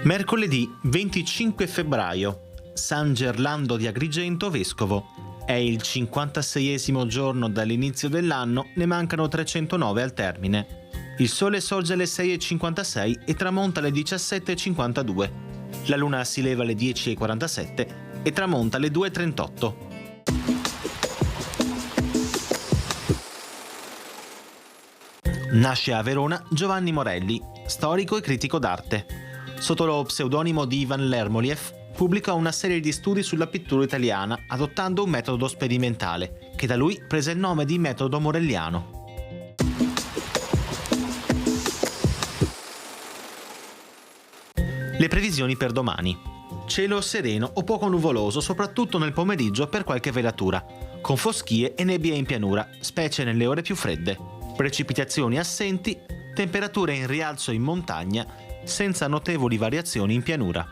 Mercoledì 25 febbraio, San Gerlando di Agrigento vescovo. È il 56esimo giorno dall'inizio dell'anno, ne mancano 309 al termine. Il sole sorge alle 6:56 e tramonta alle 17:52. La luna si leva alle 10:47 e tramonta alle 2:38. Nasce a Verona Giovanni Morelli, storico e critico d'arte. Sotto lo pseudonimo di Ivan Lermoliev pubblicò una serie di studi sulla pittura italiana adottando un metodo sperimentale, che da lui prese il nome di metodo morelliano. Le previsioni per domani. Cielo sereno o poco nuvoloso, soprattutto nel pomeriggio per qualche velatura, con foschie e nebbie in pianura, specie nelle ore più fredde. Precipitazioni assenti, temperature in rialzo in montagna, senza notevoli variazioni in pianura.